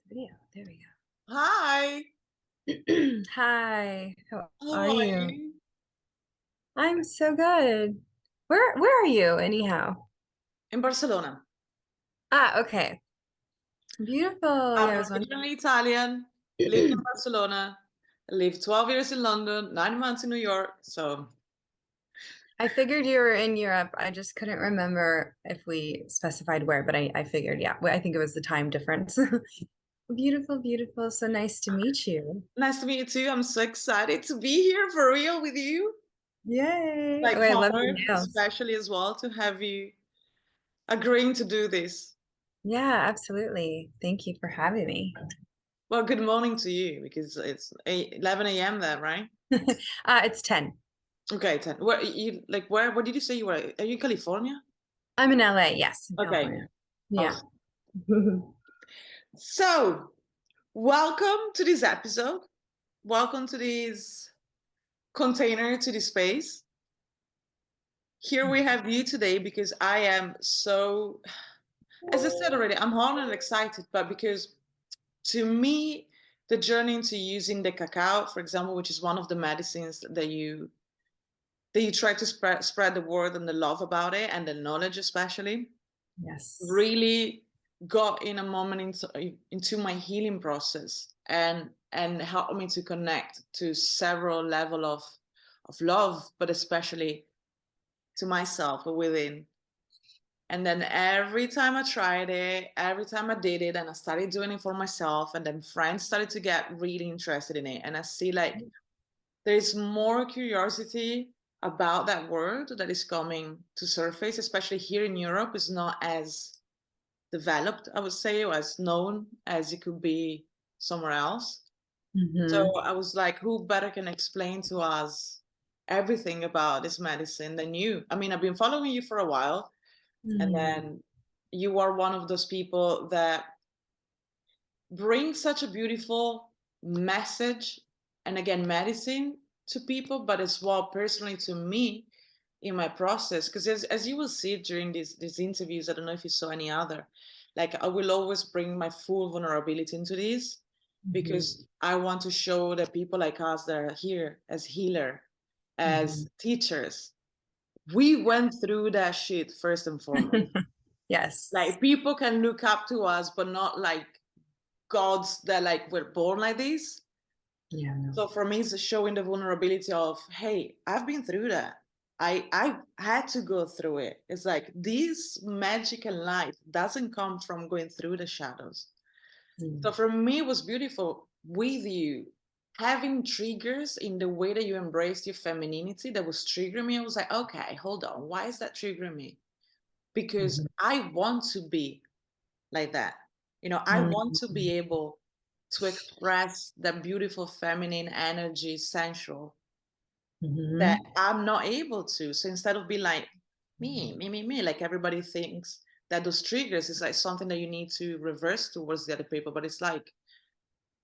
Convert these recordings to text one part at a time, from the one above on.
Video. There we Hi, go. Hi. How how are are you? you? I'm so good. Where are you anyhow? In Barcelona. Okay. Beautiful. Yeah, I'm I was wondering. originally Italian, lived in Barcelona, lived 12 years in London, 9 months in New York. So, I figured you were in Europe. I just couldn't remember if we specified where, but I figured, yeah. Well, I think it was the time difference. Beautiful, beautiful. So nice to meet you. nice to meet you too. I'm so excited to be here for real with you. Yay. Like, Oh, I love your honored, nails. especially as well, to have you agreeing to do this. Yeah, absolutely. Thank you for having me. Well, good morning to you because it's 11 a.m. there, right? It's 10. Okay, 10. Where did you say you were? Are you in California? I'm in LA, yes, in Okay. California. Yeah. Awesome. So, welcome to this episode. Welcome to this container, to this space. Here we have you today because I am so, as I said already, I'm honored and excited, but because to me, the journey into using the cacao, for example, which is one of the medicines that you try to spread the word and the love about it and the knowledge especially, Yes. really got in a moment into my healing process and helped me to connect to several level of love, but especially to myself within. And then every time I tried it, every time I did it, and I started doing it for myself, and then friends started to get really interested in it, and I see like there's more curiosity about that word that is coming to surface, especially here in Europe. Is not as developed, I would say, or as known as it could be somewhere else. So Hmm. I was like, who better can explain to us everything about this medicine than you? I mean, I've been following you for a while, and then you are one of those people that bring such a beautiful message and again, medicine to people, but as well personally to me in my process. Because as you will see during these interviews, I don't know if you saw any other, like I will always bring my full vulnerability into this Hmm. because I want to show that people like us that are here as healer, Hmm. as teachers, we went through that shit first and foremost. Yes. Like people can look up to us, but not like gods that like were born like this. Yeah, no. So for me, it's showing the vulnerability of, hey, I've been through that. I had to go through it. It's like this magical light doesn't come from going through the shadows. So Mm. for me, it was beautiful with you having triggers in the way that you embraced your femininity that was triggering me. I was like, okay, hold on. Why is that triggering me? Because Mhm. I want to be like that. I want to be Mhm. able to express that beautiful feminine energy, sensual, that Mhm. I'm not able to. So instead of being like me, like everybody thinks that those triggers is like something that you need to reverse towards the other people, but it's like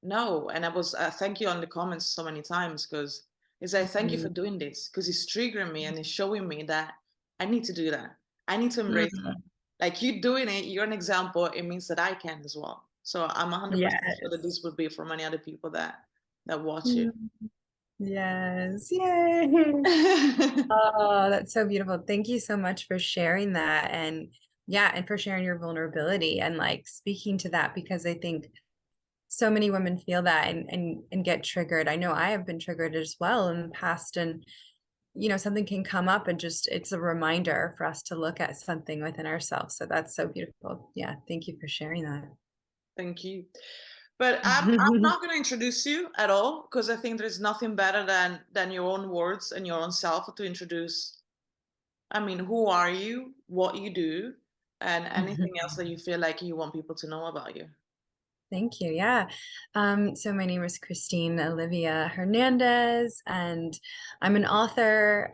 no. And I was thank you on the comments so many times because it's like thank you for Mhm. doing this because it's triggering me and it's showing me that I need to do that. I need to embrace that. Mhm. Like you doing it, you're an example. It means that I can as well. So I'm 100% sure that this Yes. would be for many other people that watch it. Mm. Yes. Yay. Oh, that's so beautiful. Thank you so much for sharing that. And yeah, and for sharing your vulnerability and like speaking to that because I think so many women feel that and get triggered. I know I have been triggered as well in the past and something can come up and just it's a reminder for us to look at something within ourselves. So that's so beautiful. Yeah, thank you for sharing that. Thank you. But I'm not going to introduce you at all because I think there's nothing better than your own words and your own self to introduce. I mean, who are you, what you do, and anything else that you feel like you want people to know about you. Thank you. Yeah. So my name is Christine Olivia Hernandez, and I'm an author.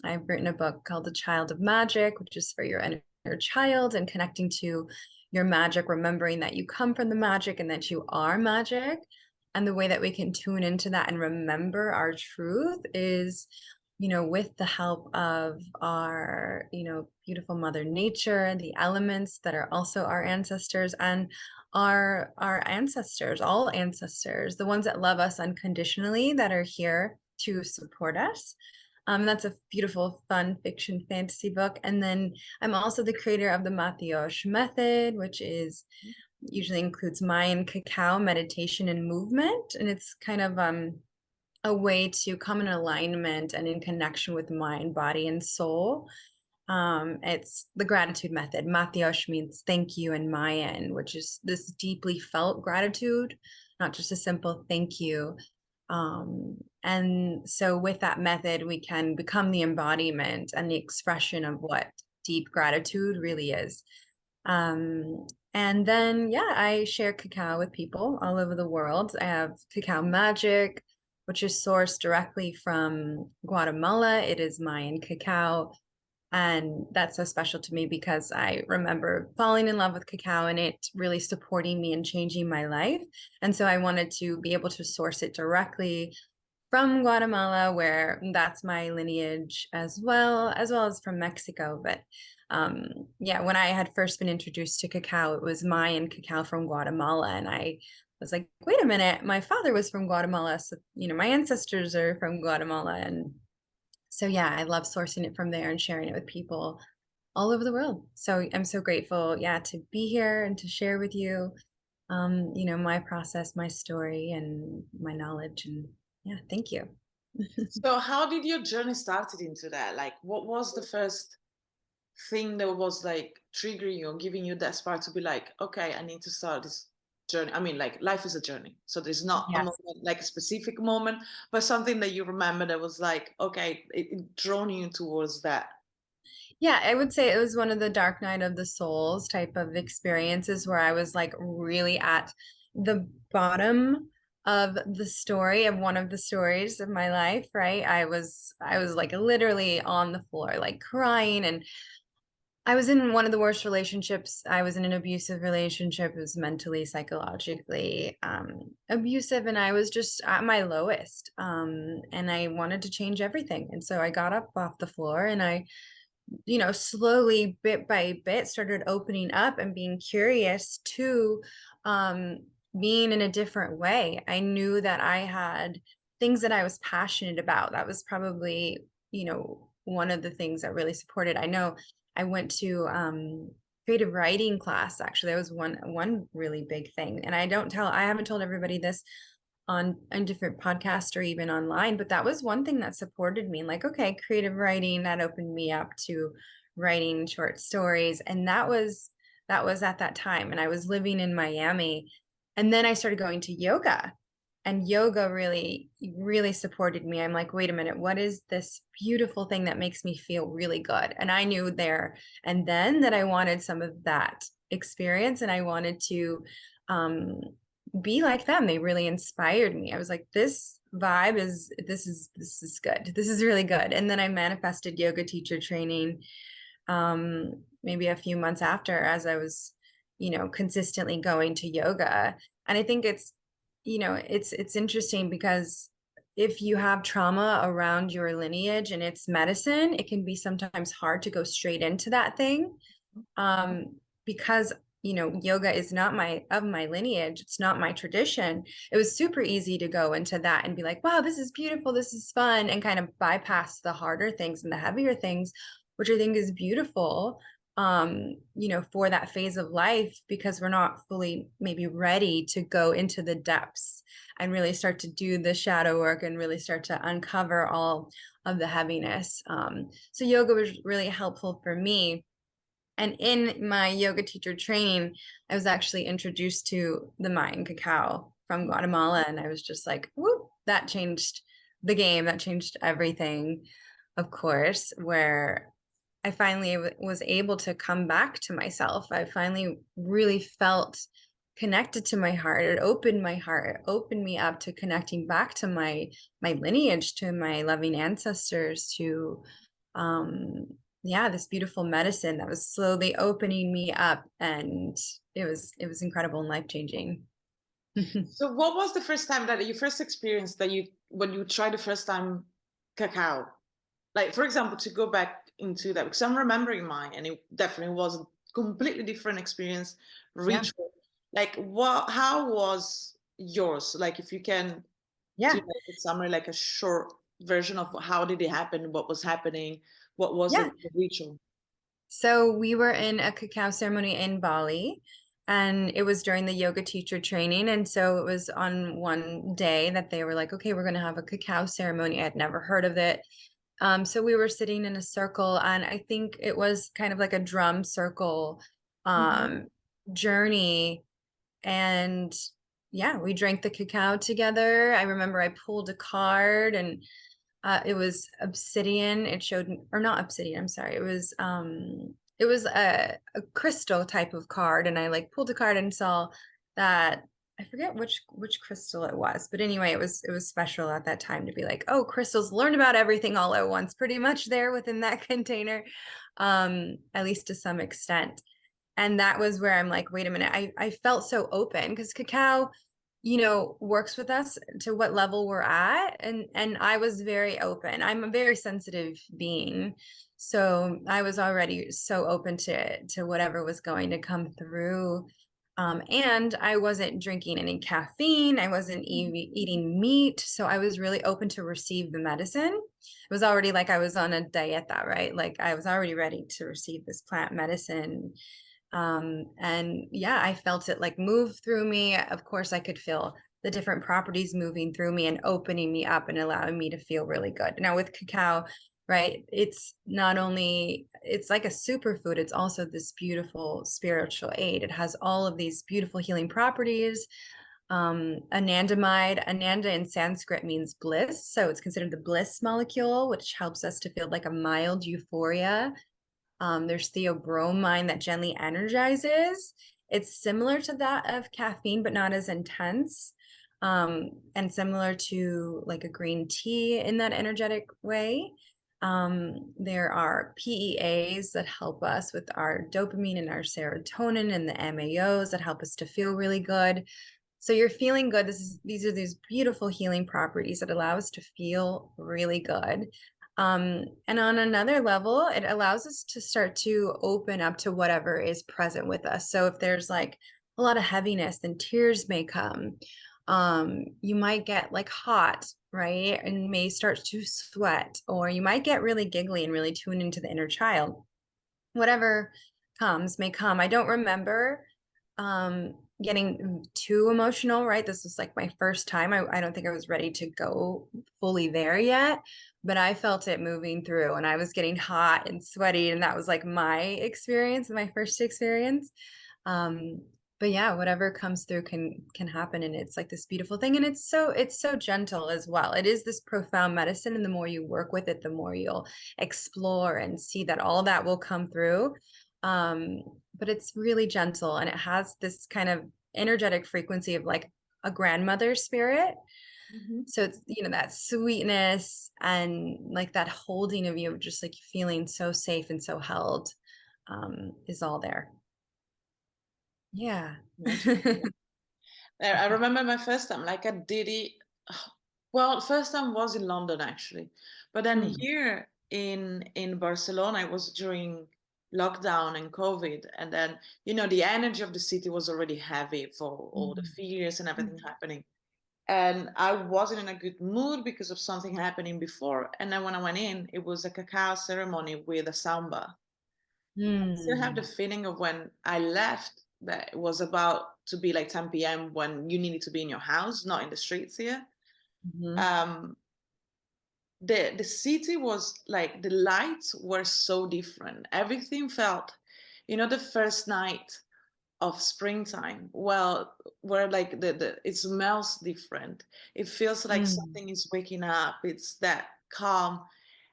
I've written a book called The Child of Magic, which is for your inner child and connecting to your magic, remembering that you come from the magic and that you are magic. And the way that we can tune into that and remember our truth is, with the help of our, beautiful Mother Nature, the elements that are also our ancestors, and our ancestors, all ancestors, the ones that love us unconditionally, that are here to support us. That's a beautiful, fun fiction fantasy book. And then I'm also the creator of the Matiosh method, which is usually includes Mayan cacao meditation and movement. And it's kind of a way to come in alignment and in connection with mind, body, and soul. It's the gratitude method. Matiosh means thank you in Mayan, which is this deeply felt gratitude, not just a simple thank you. And so with that method, we can become the embodiment and the expression of what deep gratitude really is. And then, yeah, I share cacao with people all over the world. I have Cacao Magic, which is sourced directly from Guatemala. It is Mayan cacao. And that's so special to me because I remember falling in love with cacao and it really supporting me and changing my life. And so I wanted to be able to source it directly from Guatemala, where that's my lineage, as well as from Mexico. But yeah, when I had first been introduced to cacao, it was Mayan cacao from Guatemala. And I was like, wait a minute, my father was from Guatemala. So, my ancestors are from Guatemala. And so, yeah, I love sourcing it from there and sharing it with people all over the world. So I'm so grateful, yeah, to be here and to share with you, my process, my story, and my knowledge. And yeah, thank you. So how did your journey started into that? Like, what was the first thing that was like triggering you or giving you that spark to be like, okay, I need to start this journey? I mean, like, life is a journey, so there's not a Yes. moment, like a specific moment, but something that you remember that was like, okay, it drawn you towards that. Yeah, I would say it was one of the dark night of the souls type of experiences where I was like really at the bottom of the story of one of the stories of my life, right? I was like literally on the floor, like crying. And I was in one of the worst relationships. I was in an abusive relationship. It was mentally, psychologically abusive, and I was just at my lowest. And I wanted to change everything. And so I got up off the floor and I slowly, bit by bit, started opening up and being curious to um, being in a different way. I knew that I had things that I was passionate about. That was probably, one of the things that really supported. I know I went to creative writing class. Actually, that was one really big thing. And I haven't told everybody this on different podcasts or even online, but that was one thing that supported me. Like, okay, creative writing, that opened me up to writing short stories. And that was at that time. And I was living in Miami. And then I started going to yoga. And yoga really, really supported me. I'm like, wait a minute, what is this beautiful thing that makes me feel really good? And I knew there and then that I wanted some of that experience and I wanted to be like them. They really inspired me. I was like, this is good. This is really good. And then I manifested yoga teacher training maybe a few months after, as I was, consistently going to yoga. And I think it's interesting because if you have trauma around your lineage and its medicine, it can be sometimes hard to go straight into that thing. Because yoga is not my lineage, it's not my tradition. It was super easy to go into that and be like, wow, this is beautiful, this is fun, and kind of bypass the harder things and the heavier things, which I think is beautiful, for that phase of life, because we're not fully maybe ready to go into the depths and really start to do the shadow work and really start to uncover all of the heaviness. So yoga was really helpful for me. And in my yoga teacher training, I was actually introduced to the Mayan cacao from Guatemala. And I was just like, whoop, that changed the game. That changed everything, of course, where I finally was able to come back to myself. I finally really felt connected to my heart. It opened my heart. It opened me up to connecting back to my lineage, to my loving ancestors, to yeah, this beautiful medicine that was slowly opening me up, and it was incredible and life-changing. So what was the first time that you first experienced that when you tried the first time cacao? Like, for example, to go back into that, because I'm remembering mine and it definitely was a completely different experience, Yeah. ritual. Like how was yours? Like if you can do Yeah. like a summary, like a short version of how did it happen, what was happening, what was Yeah. the ritual? So we were in a cacao ceremony in Bali, and it was during the yoga teacher training. And so it was on one day that they were like, okay, we're going to have a cacao ceremony. I had never heard of it. So we were sitting in a circle, and I think it was kind of like a drum circle Mhm. um, journey. And yeah, we drank the cacao together. I remember I pulled a card, and it was obsidian. It showed, or not obsidian, I'm sorry. It was a crystal type of card, and I like pulled a card and saw that I forget which crystal it was, but anyway, it was special at that time to be like, oh, crystals, learn about everything all at once, pretty much there within that container, at least to some extent. And that was where I'm like, wait a minute, I felt so open because cacao, works with us to what level we're at. And I was very open. I'm a very sensitive being. So I was already so open to whatever was going to come through. And I wasn't drinking any caffeine. I wasn't eating meat. So I was really open to receive the medicine. It was already like I was on a dieta, right? Like I was already ready to receive this plant medicine. And yeah, I felt it like move through me. Of course, I could feel the different properties moving through me and opening me up and allowing me to feel really good. Now with cacao, right, it's not only, it's like a superfood, it's also this beautiful spiritual aid. It has all of these beautiful healing properties. Ananda in Sanskrit means bliss, so it's considered the bliss molecule, which helps us to feel like a mild euphoria. There's theobromine that gently energizes. It's similar to that of caffeine, but not as intense. And similar to like a green tea in that energetic way. There are PEAs that help us with our dopamine and our serotonin, and the MAOs that help us to feel really good. So you're feeling good. These are these beautiful healing properties that allow us to feel really good. And on another level, it allows us to start to open up to whatever is present with us. So if there's like a lot of heaviness, then tears may come. You might get like hot, right? And may start to sweat, or you might get really giggly and really tune into the inner child. Whatever comes may come. I don't remember getting too emotional, right? This was like my first time. I don't think I was ready to go fully there yet, but I felt it moving through, and I was getting hot and sweaty, and that was like my experience, my first experience. um but yeah, whatever comes through can happen, and it's like this beautiful thing, and it's so gentle as well. It is this profound medicine, and the more you work with it, the more you'll explore and see that all that will come through. But it's really gentle, and it has this kind of energetic frequency of like a grandmother spirit. Mhm. So it's, that sweetness and like that holding of you, just like feeling so safe and so held, is all there. Yeah. Wonderful. I remember my first time, like I did it. Well, first time was in London actually, but then Mm, here in Barcelona, it was during lockdown and COVID, and then the energy of the city was already heavy for all the mm, fears and mm, everything happening, and I wasn't in a good mood because of something happening before. And then when I went in, it was a cacao ceremony with a samba. I still have the mm, feeling of when I left that it was about to be like 10 p.m. when you needed to be in your house, not in the streets here. mhm, Um, the city was like the lights were so different. Everything felt, the first night of springtime. Well, where like the it smells different. It feels like mm. something is waking up. It's that calm.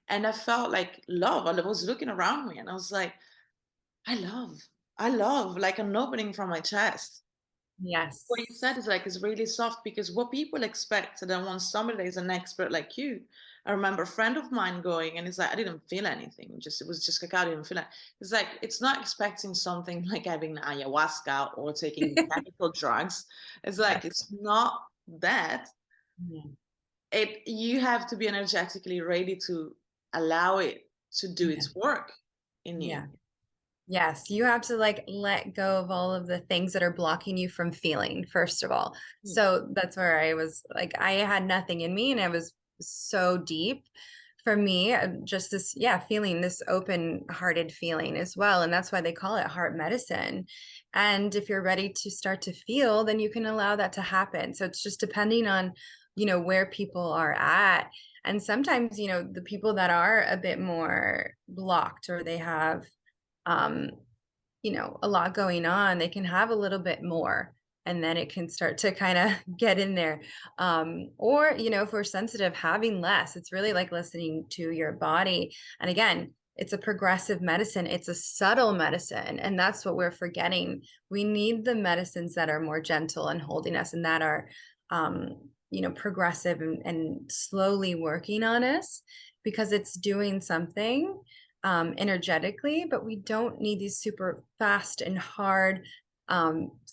And I felt like love. I was looking around me and I was like, I love. I love like an opening from my chest. What you Yes. said is like is really soft because what people expect and then when somebody is an expert like you, I remember a friend of mine going and it's like I didn't feel anything. Just it was just cacao, I didn't feel it. It's like it's not expecting something like having ayahuasca or taking chemical drugs. It's like Yes. it's not that. Yeah. It you have to be energetically ready to allow it to do Yeah. its work in you. Yeah. Yes, you have to like let go of all of the things that are blocking you from feeling, first of all. Mm. So that's where I was like, I had nothing in me and it was so deep for me, just this, yeah, feeling, this open-hearted feeling as well. And that's why they call it heart medicine. And if you're ready to start to feel, then you can allow that to happen. So it's just depending on, where people are at. And sometimes, the people that are a bit more blocked or they have um, a lot going on, they can have a little bit more and then it can start to kind of get in there. Or, if we're sensitive, having less, it's really like listening to your body. And again, it's a progressive medicine. It's a subtle medicine. And that's what we're forgetting. We need the medicines that are more gentle and holding us and that are, progressive and slowly working on us because it's doing something energetically, but we don't need these super fast and hard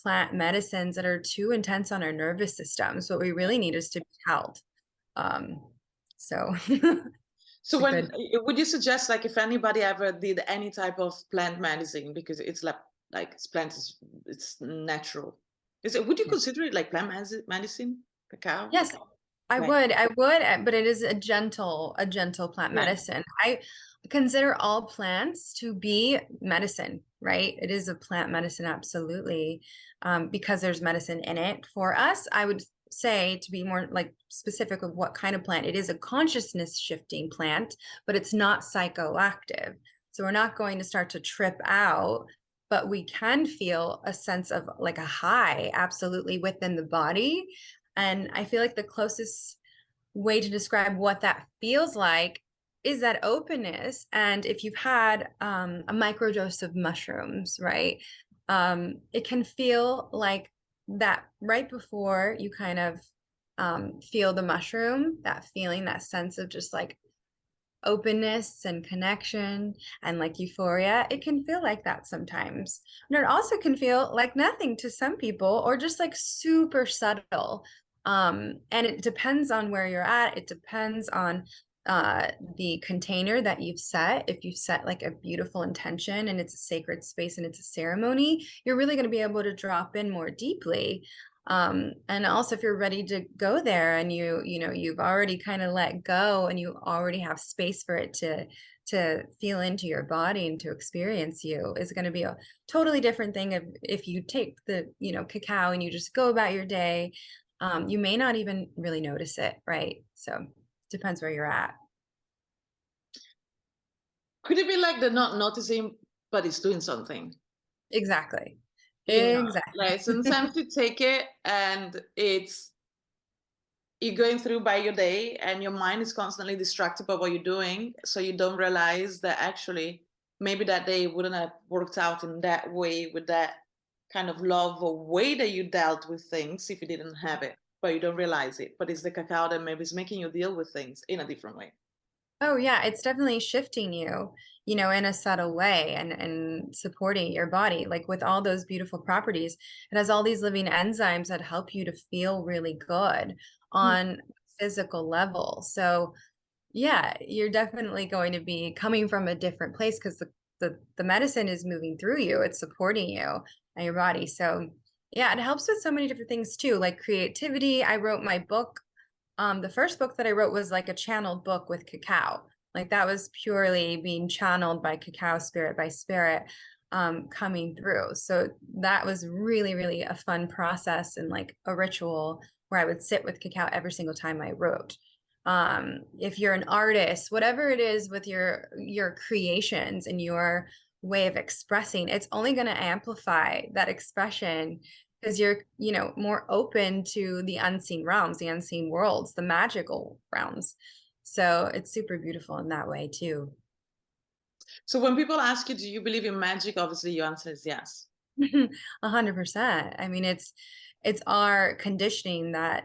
plant medicines that are too intense on our nervous system. So what we really need is to be held. So So it's a when good. would you suggest, like, if anybody ever did any type of plant medicine, because it's like it's plant is it's natural. Is it, would you Yeah. consider it like plant medicine, cacao? Yes, Right. I would, but it is a gentle plant Yeah. medicine. I consider all plants to be medicine, right? It is a plant medicine, absolutely, because there's medicine in it for us. I would say to be more like specific of what kind of plant. It is a consciousness shifting plant, but it's not psychoactive. So we're not going to start to trip out, but we can feel a sense of like a high, absolutely within the body. And I feel like the closest way to describe what that feels like is that openness. And if you've had a microdose of mushrooms, right, it can feel like that right before you kind of feel the mushroom, that feeling, that sense of just like openness and connection and like euphoria. It can feel like that sometimes. And it also can feel like nothing to some people or just like super subtle. And it depends on where you're at. It depends on the container that you've set. If you set like a beautiful intention and it's a sacred space and it's a ceremony, you're really going to be able to drop in more deeply. And also if you're ready to go there and you've already kind of let go and you already have space for it to feel into your body and to experience you, is going to be a totally different thing if you take the cacao and you just go about your day. You may not even really notice it, right? So depends where you're at. Could it be like they're not noticing, but it's doing something? Exactly. You know, Exactly. like sometimes you take it and it's you're going through by your day and your mind is constantly distracted by what you're doing, so you don't realize that actually maybe that day wouldn't have worked out in that way with that kind of love or way that you dealt with things if you didn't have it, but you don't realize it. But it's the cacao that maybe is making you deal with things in a different way. Oh yeah, it's definitely shifting you, in a subtle way and supporting your body. Like with all those beautiful properties, it has all these living enzymes that help you to feel really good Mm. on physical level. So yeah, you're definitely going to be coming from a different place because the medicine is moving through you. It's supporting you and your body. So yeah, it helps with so many different things too, like creativity. I wrote my book. The first book that I wrote was like a channeled book with cacao. Like that was purely being channeled by cacao spirit by spirit coming through. So that was really, really a fun process and like a ritual where I would sit with cacao every single time I wrote. If you're an artist, whatever it is with your creations and your way of expressing, it's only going to amplify that expression because you're more open to the unseen realms, the unseen worlds, the magical realms. So it's super beautiful in that way too. So when people ask you, do you believe in magic? Obviously, your answer is yes. 100%. I mean, it's our conditioning that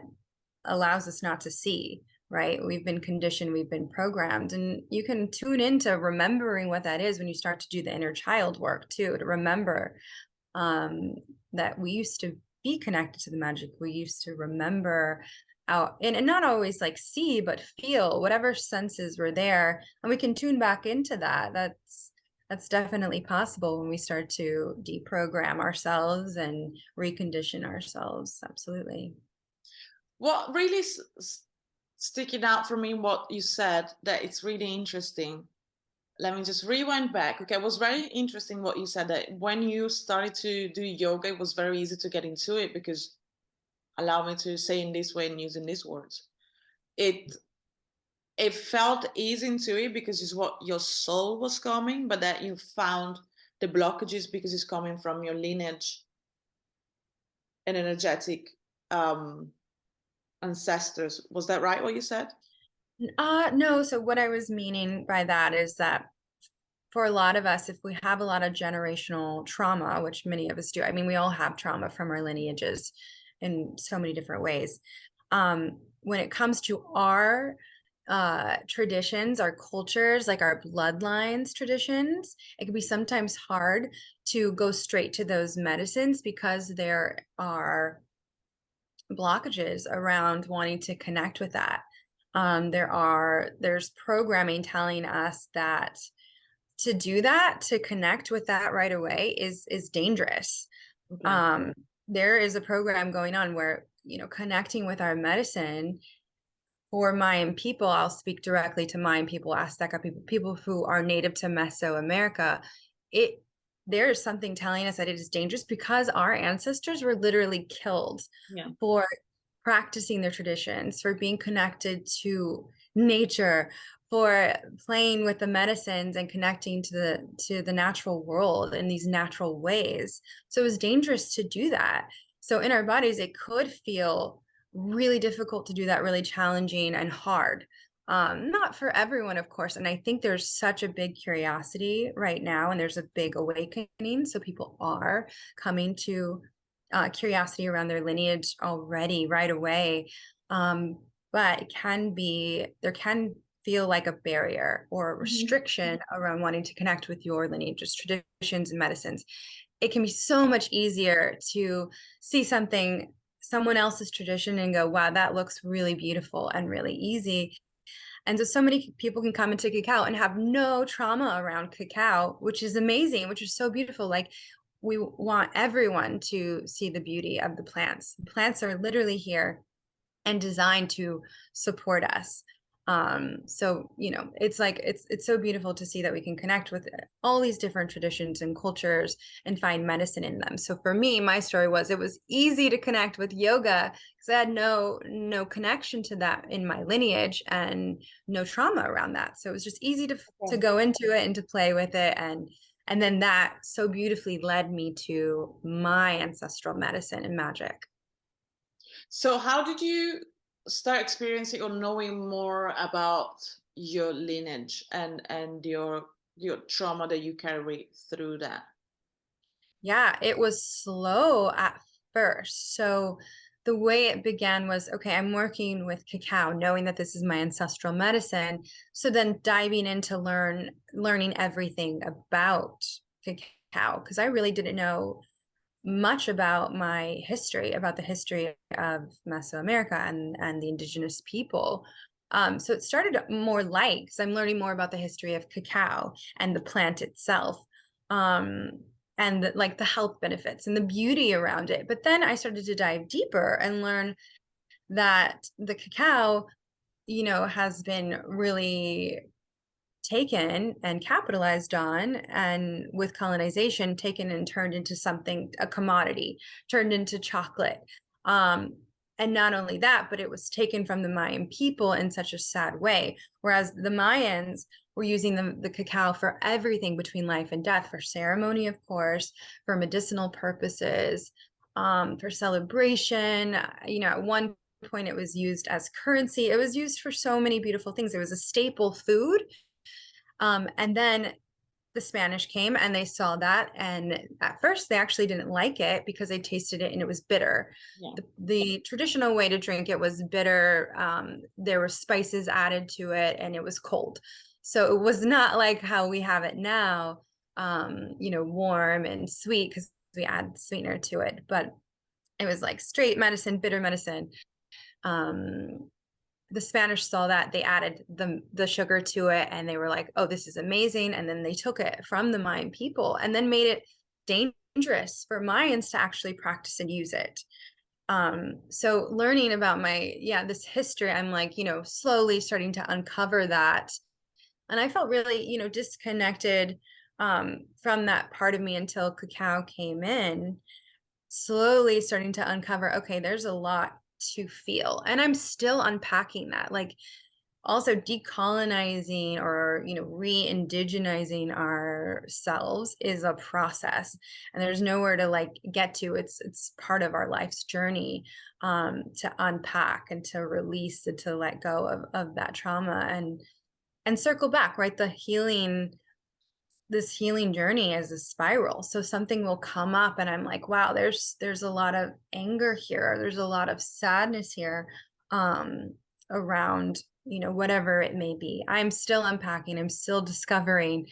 allows us not to see, right? We've been conditioned, we've been programmed, and you can tune into remembering what that is when you start to do the inner child work too, to remember um, that we used to be connected to the magic. We used to remember out and not always like see, but feel whatever senses were there. And we can tune back into that. That's definitely possible when we start to deprogram ourselves and recondition ourselves. Absolutely. What really sticking out for me, what you said, that it's really interesting. Let me just rewind back. Okay, it was very interesting what you said, that when you started to do yoga, it was very easy to get into it because, allow me to say in this way and using these words, it it felt easy into it because it's what your soul was coming, but that you found the blockages because it's coming from your lineage and energetic um ancestors. Was that right what you said? No. So what I was meaning by that is that for a lot of us, if we have a lot of generational trauma, which many of us do, I mean, we all have trauma from our lineages in so many different ways. When it comes to our traditions, our cultures, like our bloodlines traditions, it can be sometimes hard to go straight to those medicines because there are blockages around wanting to connect with that. There's programming telling us that to do that, to connect with that right away is dangerous. Okay. Um, there is a program going on where, connecting with our medicine for Mayan people, I'll speak directly to Mayan people, Azteca people, people who are native to Mesoamerica. It there is something telling us that it is dangerous because our ancestors were literally killed Yeah. for practicing their traditions, for being connected to nature, for playing with the medicines and connecting to the natural world in these natural ways. So it was dangerous to do that. So in our bodies, it could feel really difficult to do that, really challenging and hard. Not for everyone, of course. And I think there's such a big curiosity right now, and there's a big awakening. So people are coming to curiosity around their lineage already right away. But there can feel like a barrier or a Mhm. restriction around wanting to connect with your lineage's traditions and medicines. It can be so much easier to see someone else's tradition and go, wow, that looks really beautiful and really easy. And so many people can come into cacao and have no trauma around cacao, which is amazing, which is so beautiful. Like, we want everyone to see the beauty of the plants. The plants are literally here and designed to support us. So it's like it's so beautiful to see that we can connect with all these different traditions and cultures and find medicine in them. So for me, my story was it was easy to connect with yoga because I had no connection to that in my lineage and no trauma around that. So it was just easy to Okay. go into it and to play with it, and then that so beautifully led me to my ancestral medicine and magic. So how did you start experiencing or knowing more about your lineage and your trauma that you carry through that? Yeah, it was slow at first. So the way it began was, okay, I'm working with cacao, knowing that this is my ancestral medicine. So then diving into learning everything about cacao, because I really didn't know much about about the history of Mesoamerica and the indigenous people. So it started more light because I'm learning more about the history of cacao and the plant itself, and like the health benefits and the beauty around it. But then I started to dive deeper and learn that the cacao, has been really taken and capitalized on, and with colonization taken and turned into something, a commodity, turned into chocolate. And not only that, but it was taken from the Mayan people in such a sad way, whereas the Mayans were using the cacao for everything between life and death, for ceremony, of course, for medicinal purposes, for celebration. At one point it was used as currency. It was used for so many beautiful things. It was a staple food, and then the Spanish came and they saw that. And at first, they actually didn't like it because they tasted it and it was bitter. Yeah. The traditional way to drink it was bitter. There were spices added to it and it was cold. So it was not like how we have it now, warm and sweet because we add sweetener to it. But it was like straight medicine, bitter medicine. Um, the Spanish saw that, they added the sugar to it, and they were like, oh, this is amazing. And then they took it from the Mayan people and then made it dangerous for Mayans to actually practice and use it. So learning about this history, I'm like, slowly starting to uncover that. And I felt really, disconnected from that part of me until cacao came in, slowly starting to uncover, okay, there's a lot to feel. And I'm still unpacking that. Like, also decolonizing or re-indigenizing ourselves is a process, and there's nowhere to like get to. It's part of our life's journey, to unpack and to release and to let go of that trauma and circle back, right? This healing journey is a spiral. So something will come up and I'm like, wow, there's a lot of anger here, there's a lot of sadness here, around, whatever it may be. I'm still unpacking, I'm still discovering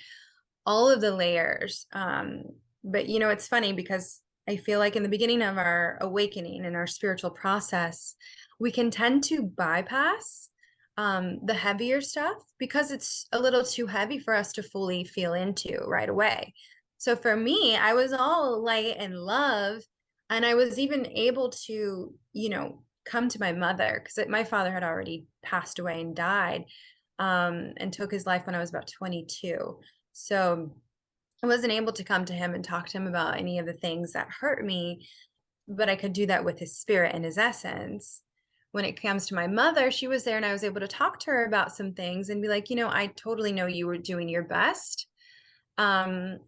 all of the layers. But it's funny because I feel like in the beginning of our awakening and our spiritual process, we can tend to bypass the heavier stuff because it's a little too heavy for us to fully feel into right away. So for me, I was all light and love, and I was even able to, come to my mother because my father had already passed away and died, and took his life when I was about 22. So I wasn't able to come to him and talk to him about any of the things that hurt me, but I could do that with his spirit and his essence. When it comes to my mother, she was there and I was able to talk to her about some things and be like, I totally know you were doing your best. Um,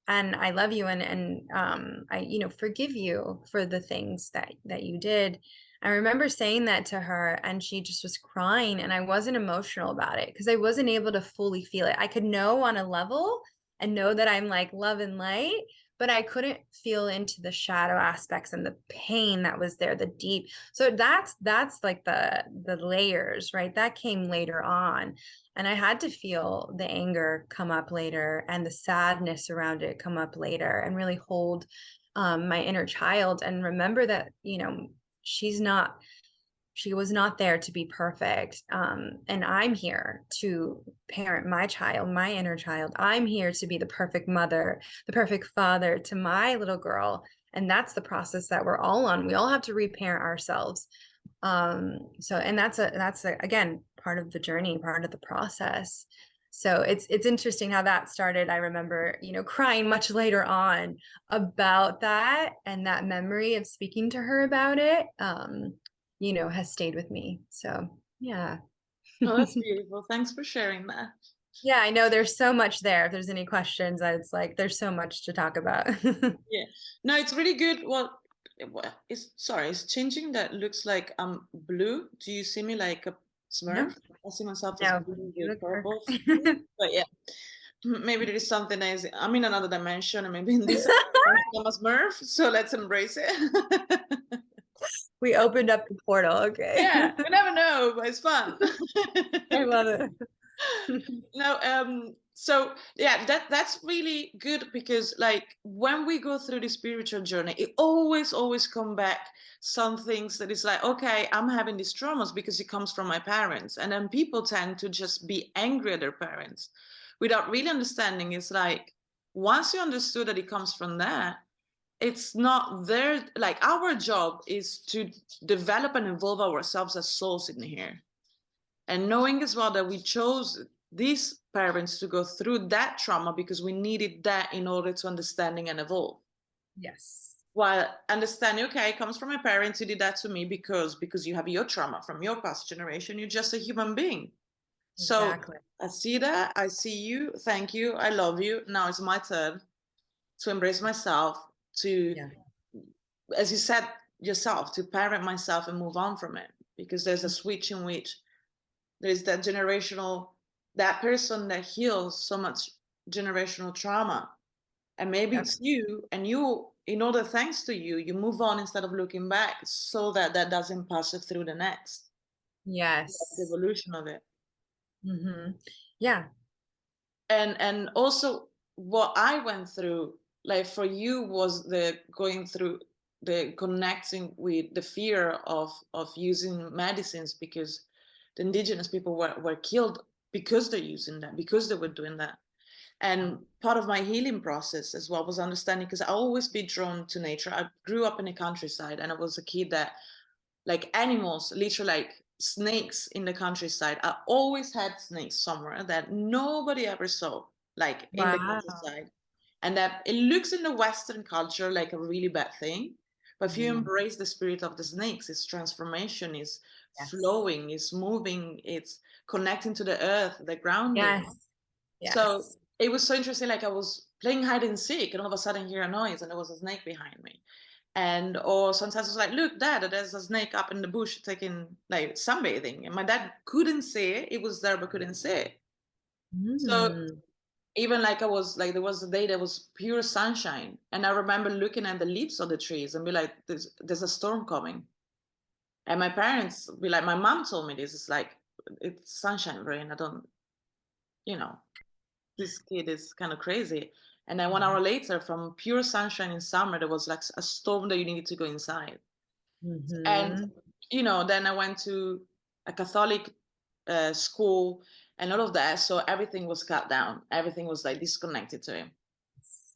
and I love you, and I forgive you for the things that you did. I remember saying that to her and she just was crying, and I wasn't emotional about it because I wasn't able to fully feel it. I could know on a level and know that I'm like love and light, but I couldn't feel into the shadow aspects and the pain that was there, the deep. So that's like the layers, right? That came later on. And I had to feel the anger come up later and the sadness around it come up later, and really hold my inner child and remember that, she was not there to be perfect. And I'm here to parent my child, my inner child. I'm here to be the perfect mother, the perfect father to my little girl. And that's the process that we're all on. We all have to reparent ourselves. So, and that's again part of the journey, part of the process. So it's interesting how that started. I remember, crying much later on about that, and that memory of speaking to her about it, has stayed with me. So yeah. Oh, that's beautiful. Thanks for sharing that. Yeah, I know there's so much there. If there's any questions, it's like there's so much to talk about. Yeah. No, it's really good. Well, it's changing. That looks like I'm blue. Do you see me like a No, Smurf? I see myself as no, blue you with look purple. perfect. But yeah, maybe there is something that is, I'm in another dimension, and maybe in this I'm a Smurf. So let's embrace it. We opened up the portal. Okay. Yeah, you never know, but it's fun. I love it. No, so yeah, that's really good, because like when we go through the spiritual journey, it always come back some things that is like, okay, I'm having these traumas because it comes from my parents. And then people tend to just be angry at their parents without really understanding. It's like, once you understood that it comes from that, it's not there. Like, our job is to develop and evolve ourselves as souls in here, and knowing as well that we chose these parents to go through that trauma because we needed that in order to understanding and evolve. Yes. While understanding, okay, it comes from my parents, you did that to me because you have your trauma from your past generation. You're just a human being. So Exactly. I see that, I see you, thank you, I love you. Now it's my turn to embrace myself, to, Yeah. as you said yourself, to parent myself and move on from it. Because there's a switch in which there's that generational, that person that heals so much generational trauma, and maybe Yep. it's you, and you, in order, thanks to you, you move on instead of looking back, so that that doesn't pass it through the next. That's the Yes. evolution of it. Yeah. And also, what I went through, like for you, was the going through the connecting with the fear of using medicines, because the indigenous people were killed because they're using that, because they were doing that. And part of my healing process as well was understanding, because I always be drawn to nature. I grew up in the countryside, and I was a kid that, like, animals, literally like snakes in the countryside. I always had snakes somewhere that nobody ever saw, like in the Wow. countryside. And that it looks in the Western culture like a really bad thing. But if you Mhm. embrace the spirit of the snakes, its transformation is Yes. flowing, it's moving, it's connecting to the earth, the grounding. Yes. So Yes. it was so interesting. Like, I was playing hide and seek, and all of a sudden hear a noise, and there was a snake behind me. And or sometimes it's like, look, dad, there's a snake up in the bush taking, like, sunbathing, and my dad couldn't see it. It was there but couldn't see it. So Mm. even like, I was like, there was a day that was pure sunshine, and I remember looking at the leaves of the trees and be like, there's a storm coming. And my parents be like, my mom told me this. It's like, it's sunshine, Verena. I don't, you know, this kid is kind of crazy. And then 1 hour later, from pure sunshine in summer, there was like a storm that you needed to go inside. And Mhm. then I went to a Catholic school and all of that, so everything was cut down. Everything was like disconnected to him.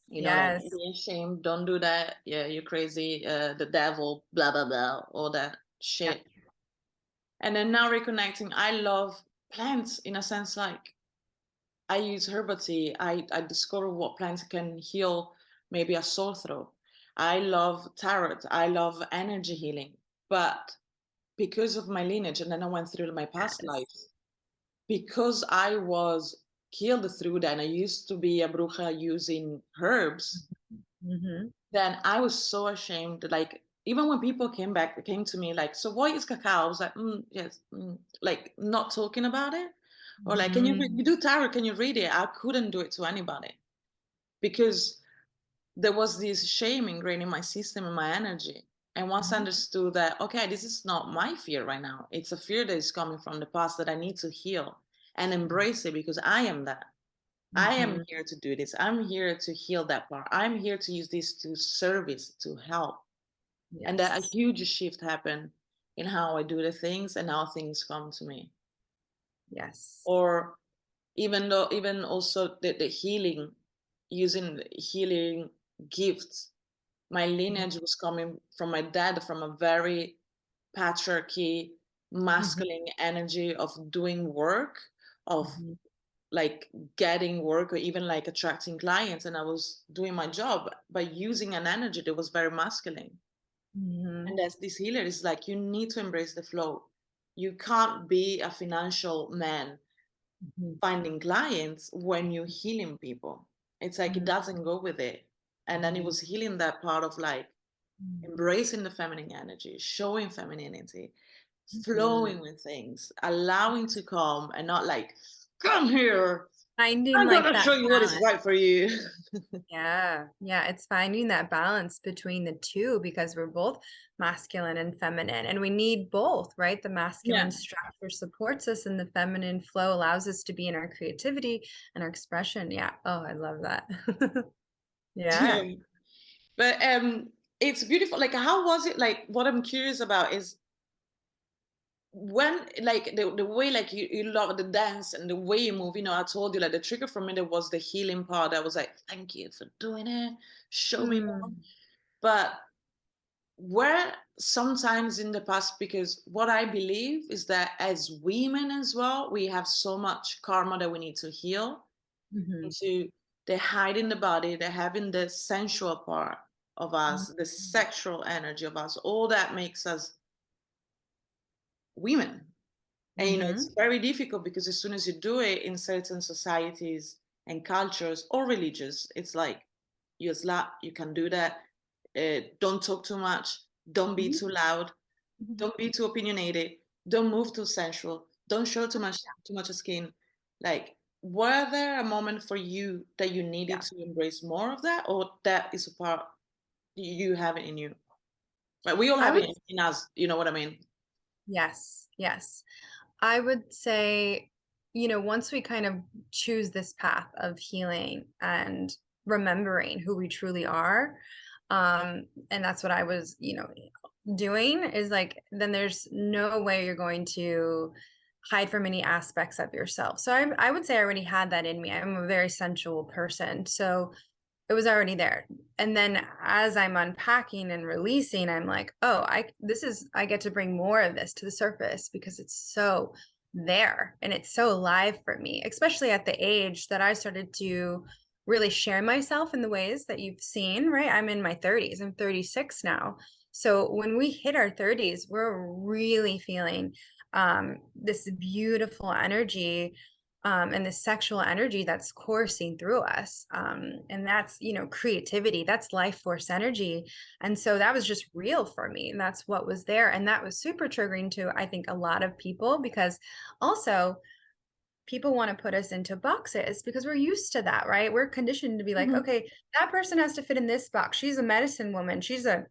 Like, Yes. be ashamed, don't do that. Yeah, you're crazy. The devil, blah blah blah, all that Yeah. shit. And then now reconnecting, I love plants in a sense. Like, I use herbal tea. I discover what plants can heal maybe a sore throat. I love tarot. I love energy healing. But because of my lineage, and then I went through my past Yes. lives, because I was killed through that, and I used to be a bruja using herbs, Mhm. then I was so ashamed. Like, even when people came to me like, so what is cacao? I was like, yes, like, not talking about it. Or like, can you Mhm. do tarot? Can you read it? I couldn't do it to anybody, because there was this shame ingrained in my system and my energy. And once I Mhm. understood that, okay, this is not my fear right now, it's a fear that is coming from the past that I need to heal and embrace it, because I am that. I am Mhm. here to do this. I'm here to heal that part. I'm here to use this to service, to help. And that a Yes. huge shift happened in how I do the things and how things come to me. Yes. Or even also the healing, using healing gifts. My lineage was coming from my dad, from a very patriarchy, Mhm. masculine energy of doing work, of Mhm. like getting work, or even like attracting clients. And I was doing my job by using an energy that was very masculine. And Mhm. as this healer is like, you need to embrace the flow. You can't be a financial man Mhm. finding clients when you're healing people. It's like, it Mhm. doesn't go with it. And then it Mhm. was healing that part of like Mhm. embracing the feminine energy, showing femininity, Mhm. flowing with things, allowing to come, and not like, come here, Finding I'm like gonna that show you what is balance. right for you. Yeah. Yeah. It's finding that balance between the two because we're both masculine and feminine and we need both, right? The Yeah. masculine structure supports us and the feminine flow allows us to be in our creativity and our expression. Yeah. Oh, I love that. Yeah. But it's beautiful. Like, how was it? Like, what I'm curious about is, when, like, the way, like, you love the dance and the way you move. I told you, like, the trigger for me, there was the healing part. I was like, thank you for doing it, show me more. Mm. But where sometimes in the past, because what I believe is that as women as well, we have so much karma that we need to heal Mhm. into. They're hiding the body, they're having the sensual part of us, the Mhm. sexual energy of us, all that makes us women. And it's Mhm. very difficult, because as soon as you do it in certain societies and cultures or religious, it's like, you're slut, you can do that. Don't talk too much. Don't be Mhm. too loud. Mhm. Don't be too opinionated. Don't move too sensual. Don't show too much skin. Like, were there a moment for you that you needed Yeah. to embrace more of that, or that is a part you have it in you? Like, we all I have would it in us. You know what I mean? Yes, yes. I would say, once we kind of choose this path of healing and remembering who we truly are, and that's what I was, doing is like, then there's no way you're going to hide from any aspects of yourself. So I would say I already had that in me. I'm a very sensual person. So it was already there. And then as I'm unpacking and releasing, I'm like, oh, I get to bring more of this to the surface because it's so there and it's so alive for me, especially at the age that I started to really share myself in the ways that you've seen, right? I'm in my 30s. I'm 36 now. So when we hit our 30s, we're really feeling this beautiful energy and the sexual energy that's coursing through us. And that's, creativity, that's life force energy. And so that was just real for me. And that's what was there. And that was super triggering to, I think, a lot of people, because also people want to put us into boxes because we're used to that, right? We're conditioned to be like, Mhm. okay, that person has to fit in this box. She's a medicine woman. She's a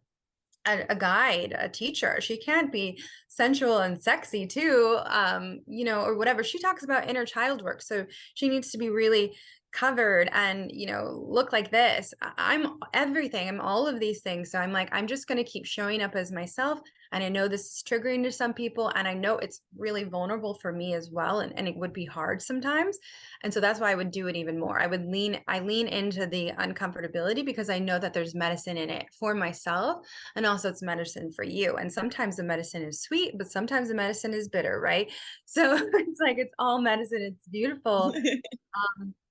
guide, a teacher. She can't be sensual and sexy too, or whatever. She talks about inner child work. So she needs to be really covered and, look like this. I'm everything. I'm all of these things. So I'm like, I'm just going to keep showing up as myself. And I know this is triggering to some people. And I know it's really vulnerable for me as well. And it would be hard sometimes. And so that's why I would do it even more. I lean into the uncomfortability because I know that there's medicine in it for myself, and also it's medicine for you. And sometimes the medicine is sweet, but sometimes the medicine is bitter, right? So it's like it's all medicine. It's beautiful.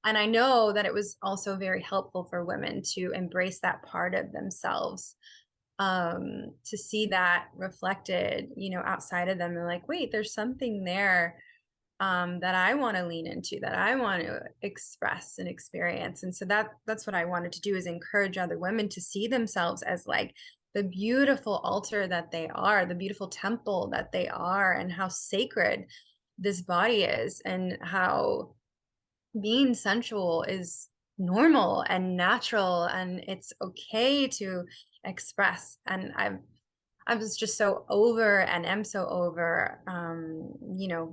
And I know that it was also very helpful for women to embrace that part of themselves, to see that reflected, outside of them. They're like, wait, there's something there that I want to lean into, that I want to express and experience. And so that's what I wanted to do, is encourage other women to see themselves as like the beautiful altar that they are, the beautiful temple that they are, and how sacred this body is, and how being sensual is normal and natural, and it's okay to express. And I was just so over, and am so over,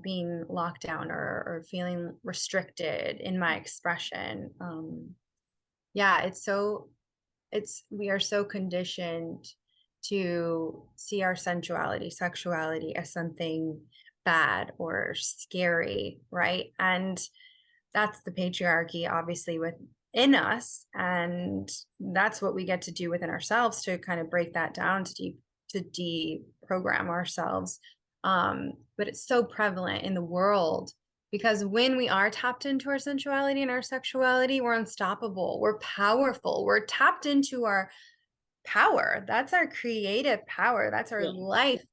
being locked down or feeling restricted in my expression. Yeah, we are so conditioned to see our sensuality, sexuality as something bad or scary, right? And that's the patriarchy, obviously, within us. And that's what we get to do within ourselves to kind of break that down, to deprogram ourselves. But it's so prevalent in the world because when we are tapped into our sensuality and our sexuality, we're unstoppable, we're powerful, we're tapped into our power. That's our creative power. That's our Yeah. life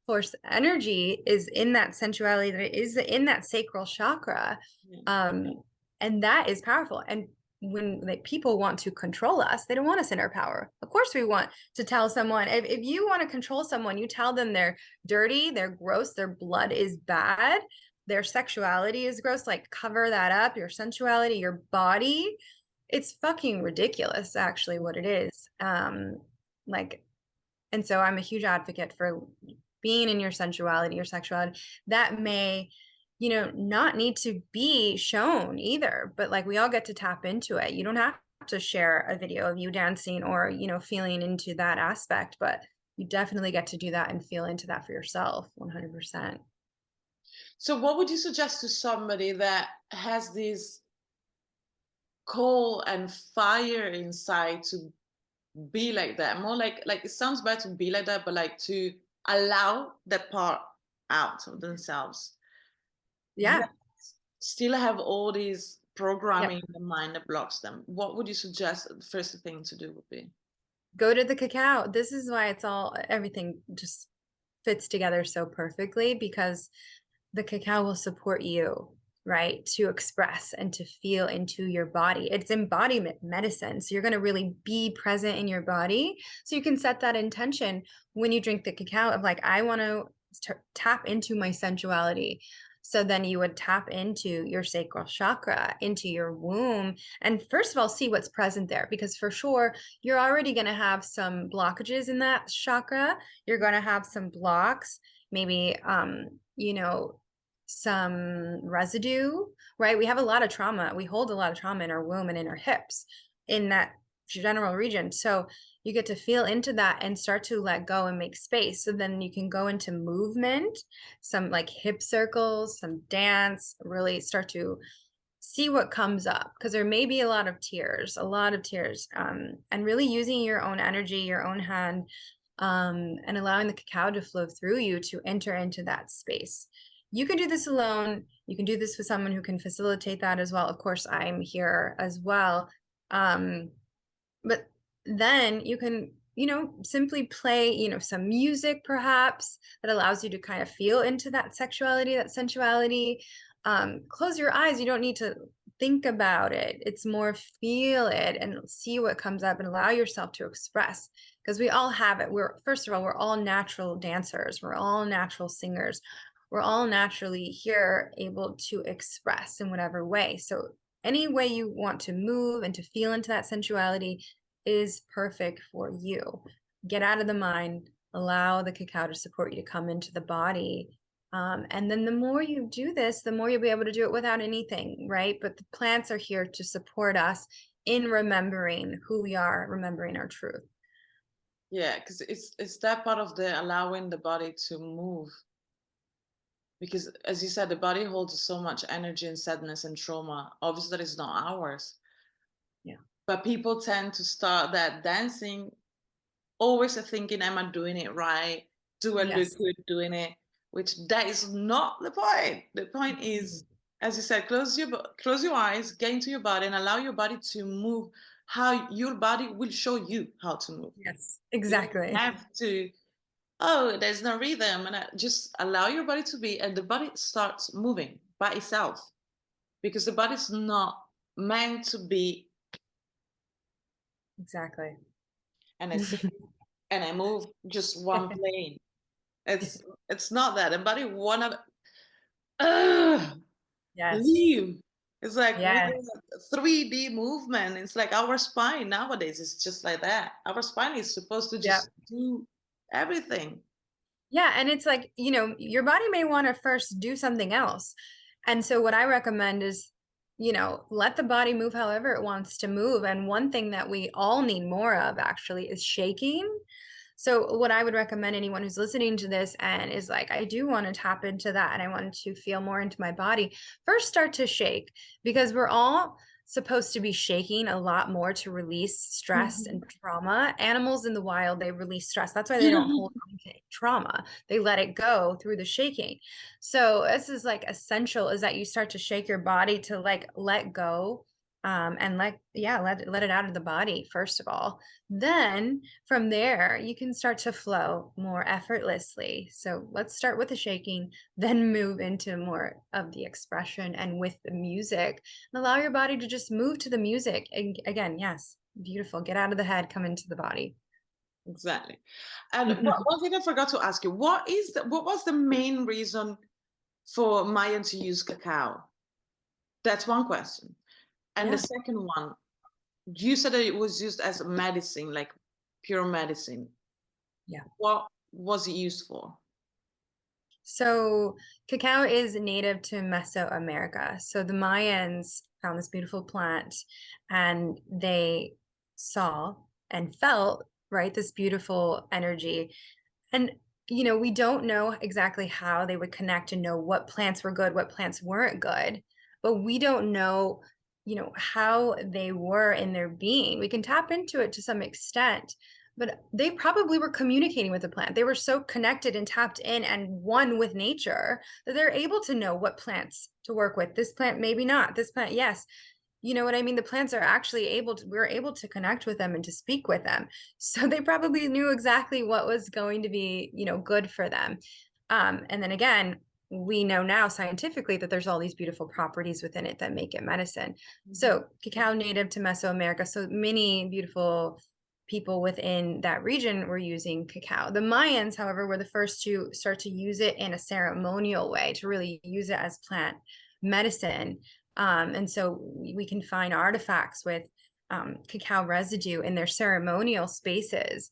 force energy, is in that sensuality, that is in that sacral chakra. Yeah. And that is powerful. And when people want to control us, they don't want us in our power. Of course, we want to tell someone, if you want to control someone, you tell them they're dirty, they're gross, their blood is bad, their sexuality is gross, like cover that up, your sensuality, your body. It's fucking ridiculous, actually, what it is. Like, and so I'm a huge advocate for being in your sensuality, your sexuality. That may, not need to be shown either, but like we all get to tap into it. You don't have to share a video of you dancing or, feeling into that aspect, but you definitely get to do that and feel into that for yourself 100%. So, what would you suggest to somebody that has this coal and fire inside to be like that? More like it sounds bad to be like that, but like to allow that part out of themselves. Yeah. That still have all these Yep. programming in the mind that blocks them. What would you suggest the first thing to do would be? Go to the cacao. This is why everything just fits together so perfectly, because the cacao will support you, right, to express and to feel into your body. It's embodiment medicine. So you're going to really be present in your body. So you can set that intention when you drink the cacao of like, I want to tap into my sensuality. So then you would tap into your sacral chakra, into your womb, and first of all, see what's present there, because for sure, you're already going to have some blockages in that chakra. You're going to have some blocks, maybe, some residue, right? We have a lot of trauma. We hold a lot of trauma in our womb and in our hips, in that general region. So you get to feel into that and start to let go and make space. So then you can go into movement, some like hip circles, some dance, really start to see what comes up, because there may be a lot of tears, and really using your own energy, your own hand, and allowing the cacao to flow through you to enter into that space. You can do this alone. You can do this with someone who can facilitate that as well. Of course, I'm here as well. But then you can, simply play, some music perhaps that allows you to kind of feel into that sexuality, that sensuality. Close your eyes. You don't need to think about it. It's more feel it and see what comes up and allow yourself to express, because we all have it. First of all, we're all natural dancers. We're all natural singers. We're all naturally here able to express in whatever way. So any way you want to move and to feel into that sensuality is perfect for you. Get out of the mind, allow the cacao to support you to come into the body. And then the more you do this, the more you'll be able to do it without anything, right? But the plants are here to support us in remembering who we are, remembering our truth. Yeah, because it's that part of the allowing the body to move. Because as you said, the body holds so much energy and sadness and trauma. Obviously, that is not ours. Yeah. But people tend to start that dancing, always thinking, am I doing it right? Do I look Yes. good doing it? Which that is not the point. The point is, as you said, close your eyes, get into your body, and allow your body to move. How your body will show you how to move. Yes, You don't exactly. have to. Oh, there's no rhythm, and just allow your body to be, and the body starts moving by itself, because the body's not meant to be. Exactly. And I sit and I move just one plane. It's not that. The body wanna Yes. leave. It's like we're Yes. a 3D movement. It's like our spine nowadays is just like that. Our spine is supposed to Yeah. just do everything. Yeah, and it's like, your body may want to first do something else. And so what I recommend is, let the body move however it wants to move. And one thing that we all need more of actually is shaking. So what I would recommend anyone who's listening to this and is like, I do want to tap into that and I want to feel more into my body, first start to shake, because we're all supposed to be shaking a lot more to release stress and trauma. Animals in the wild, they release stress. That's why they don't hold on to trauma. They let it go through the shaking. So this is like essential, is that you start to shake your body to like let go, and let it out of the body first of all. Then from there you can start to flow more effortlessly. So let's start with the shaking, then move into more of the expression and with the music, and allow your body to just move to the music. And again, yes, beautiful, get out of the head, come into the body. Exactly. And one thing I forgot to ask you, what was the main reason for Mayan to use cacao? That's one question. And the Yeah. second one, you said that it was used as medicine, like pure medicine. Yeah. What was it used for? So cacao is native to Mesoamerica. So the Mayans found this beautiful plant and they saw and felt, right, this beautiful energy. And, we don't know exactly how they would connect and know what plants were good, what plants weren't good, but we don't know, how they were in their being. We can tap into it to some extent, but they probably were communicating with the plant. They were so connected and tapped in and one with nature that they're able to know what plants to work with. This plant, maybe not. This plant, yes. You know what I mean? The plants are actually we're able to connect with them and to speak with them. So they probably knew exactly what was going to be, good for them. And then again, we know now scientifically that there's all these beautiful properties within it that make it medicine. So cacao native to Mesoamerica. So many beautiful people within that region were using cacao. The Mayans, however, were the first to start to use it in a ceremonial way, to really use it as plant medicine. And so we can find artifacts with cacao residue in their ceremonial spaces.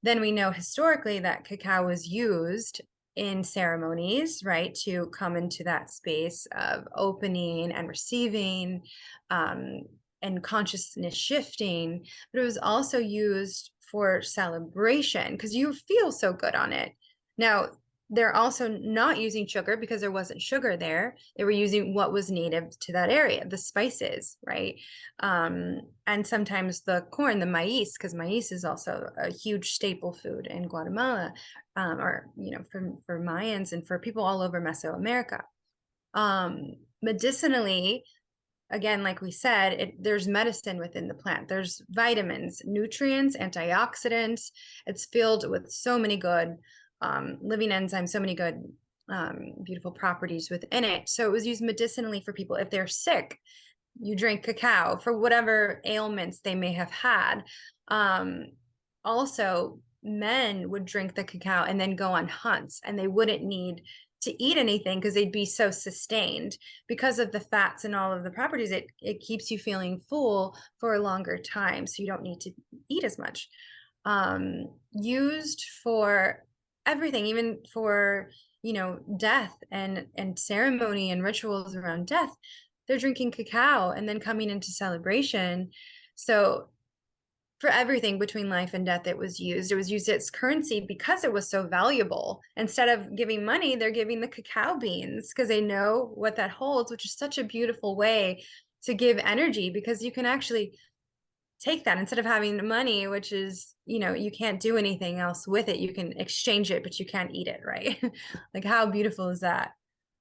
Then we know historically that cacao was used in ceremonies, right, to come into that space of opening and receiving, and consciousness shifting, but it was also used for celebration because you feel so good on it. Now, they're also not using sugar because there wasn't sugar there. They were using what was native to that area, the spices, right? And sometimes the corn, the maize, because maize is also a huge staple food in Guatemala, or for Mayans and for people all over Mesoamerica. Medicinally, again, like we said, there's medicine within the plant. There's vitamins, nutrients, antioxidants. It's filled with so many good living enzymes, so many good, beautiful properties within it. So it was used medicinally for people. If they're sick, you drink cacao for whatever ailments they may have had. Also, men would drink the cacao and then go on hunts, and they wouldn't need to eat anything because they'd be so sustained because of the fats and all of the properties. It keeps you feeling full for a longer time, so you don't need to eat as much. Used for everything, even for death and ceremony and rituals around death. They're drinking cacao and then coming into celebration. So for everything between life and death, it was used. It was used as currency because it was so valuable. Instead of giving money, they're giving the cacao beans because they know what that holds, which is such a beautiful way to give energy, because you can actually take that instead of having money, which is, you can't do anything else with it. You can exchange it, but you can't eat it, right? Like, how beautiful is that?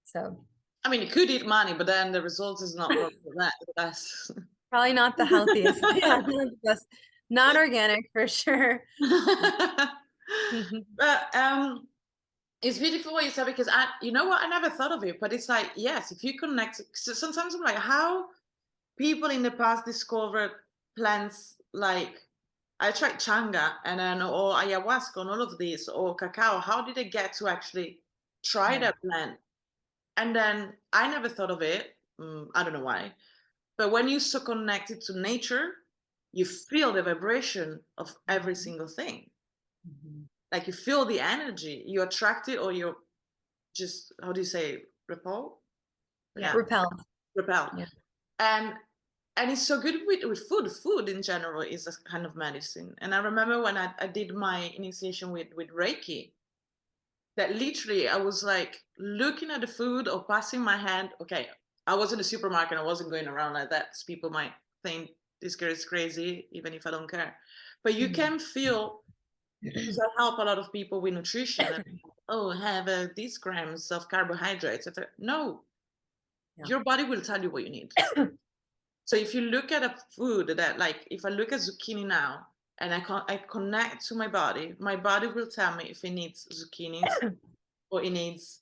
So, I mean, you could eat money, but then the result is not probably that. That's probably not the healthiest. Yeah, not organic for sure. but it's beautiful what you said, because you know what, I never thought of it, but it's like, yes, if you connect. So sometimes I'm like, how people in the past discovered plants like, I tried changa and then or ayahuasca and all of this, or cacao. How did they get to actually try Yeah. that plant? And then I never thought of it. I don't know why. But when you're so connected to nature, you feel the vibration of every single thing. Mhm. Like you feel the energy. You attract it, or you're just, how do you say, repel? Yeah, Yeah, repelled. repel. Yeah. And it's so good with food. Food in general is a kind of medicine. And I remember when I did my initiation with Reiki, that literally I was like looking at the food or passing my hand. Okay, I was in the supermarket. I wasn't going around like that. So people might think this girl is crazy, even if I don't care. But you Mhm. can feel, because I help a lot of people with nutrition. And, oh, have these grams of carbohydrates. No, Yeah. your body will tell you what you need. So if you look at a food that, like, if I look at zucchini now and I connect to my body will tell me if it needs zucchinis, or it needs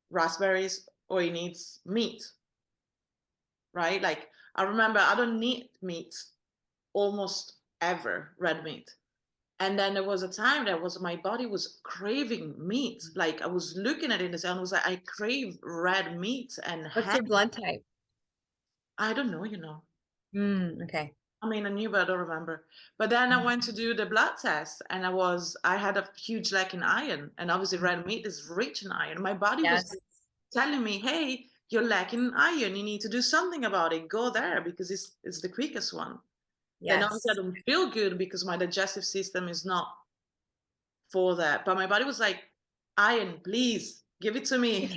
raspberries, or it needs meat, right? Like, I remember I don't need meat almost ever, red meat. And then there was a time that was my body was craving meat. Like I was looking at it and I was like, I crave red meat and What's ham. your blood type? I don't know. Okay. I mean, I knew, but I don't remember. But then I went to do the blood test, and I had a huge lack in iron, and obviously red meat is rich in iron. My body was Yes. telling me, "Hey, you're lacking in iron. You need to do something about it. Go there because it's the quickest one." Then obviously I Yes. don't feel good because my digestive system is not for that. But my body was like, "Iron, please give it to me."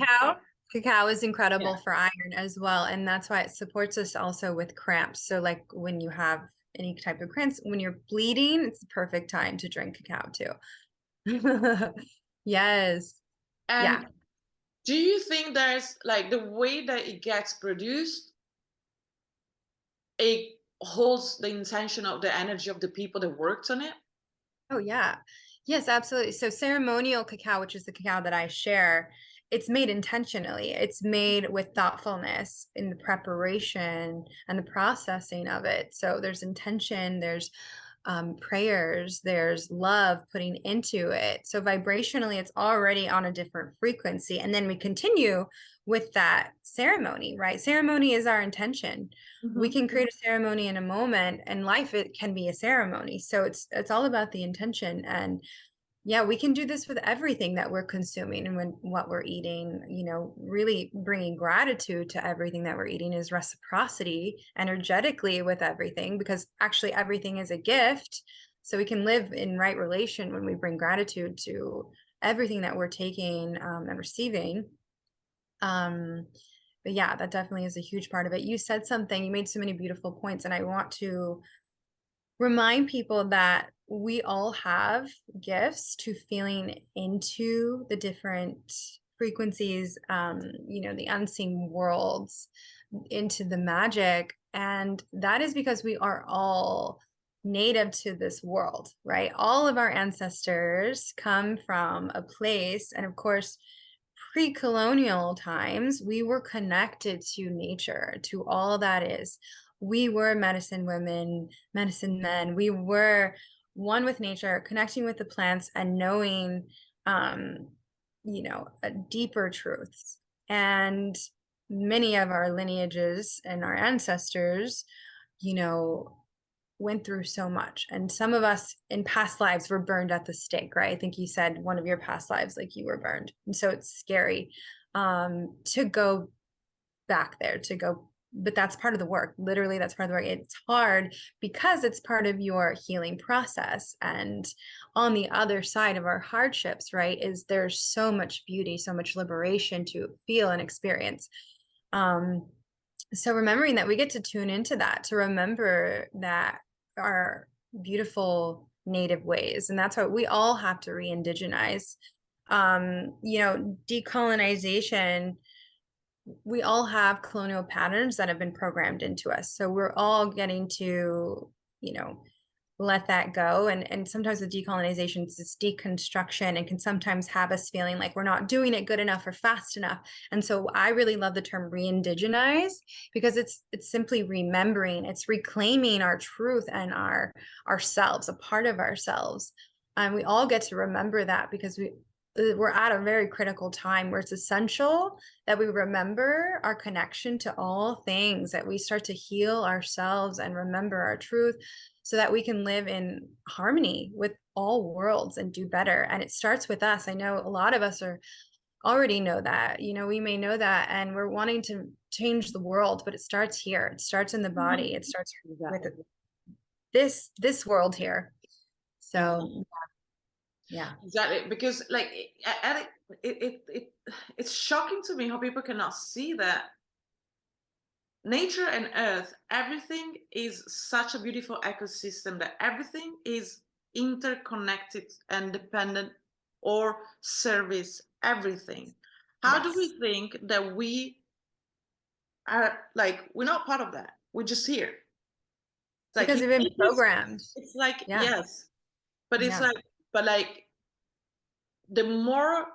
Cacao is Yeah. incredible for iron as well. And that's why it supports us also with cramps. So like when you have any type of cramps, when you're bleeding, it's the perfect time to drink cacao too. Yes. Yeah. And do you think there's like the way that it gets produced, it holds the intention of the energy of the people that worked on it? Oh, yeah. Yes, absolutely. So ceremonial cacao, which is the cacao that I share, it's made intentionally. It's made with thoughtfulness in the preparation and the processing of it. So there's intention, there's prayers, there's love putting into it. So vibrationally, it's already on a different frequency. And then we continue with that ceremony, right? Ceremony is our intention. We Mhm. can create a ceremony in a moment, and life, it can be a ceremony. So it's all about the intention. And yeah, we can do this with everything that we're consuming and when what we're eating. Really bringing gratitude to everything that we're eating is reciprocity energetically with everything, because actually everything is a gift. so we can live in right relation when we bring gratitude to everything that we're taking and receiving. But yeah, that definitely is a huge part of it. You said something, you made so many beautiful points, and I want to remind people that we all have gifts to feeling into the different frequencies, the unseen worlds, into the magic. And that is because we are all native to this world, right? All of our ancestors come from a place. And of course, pre-colonial times, we were connected to nature, to all that is. We were medicine women, medicine men. We were one with nature, connecting with the plants and knowing, deeper truths. And many of our lineages and our ancestors, went through so much. And some of us in past lives were burned at the stake, right? I think you said one of your past lives, like you were burned. And so it's scary to go back there, but that's part of the work. Literally, that's part of the work. It's hard because it's part of your healing process. And on the other side of our hardships, right, is there's so much beauty, so much liberation to feel and experience. So remembering that we get to tune into that, to remember that our beautiful native ways. And that's what we all have to re-indigenize. Decolonization, we all have colonial patterns that have been programmed into us. So we're all getting to, let that go. And sometimes with decolonization, it's this deconstruction and can sometimes have us feeling like we're not doing it good enough or fast enough. And so I really love the term re-indigenize, because it's simply remembering, it's reclaiming our truth and ourselves, a part of ourselves. And we all get to remember that, because we're at a very critical time where it's essential that we remember our connection to all things, that we start to heal ourselves and remember our truth, so that we can live in harmony with all worlds and do better. And it starts with us. I know a lot of us already know that, we may know that, and we're wanting to change the world, but it starts here. It starts in the body. It starts with this world here. So yeah, exactly. Because like it's shocking to me how people cannot see that nature and earth, everything is such a beautiful ecosystem, that everything is interconnected and dependent or service everything. How do yes. we think that we are, like, we're not part of that? We're just here. It's like Because you we've been take this, programmed. it's like, Yeah. yes, but it's Yeah. like, but like the more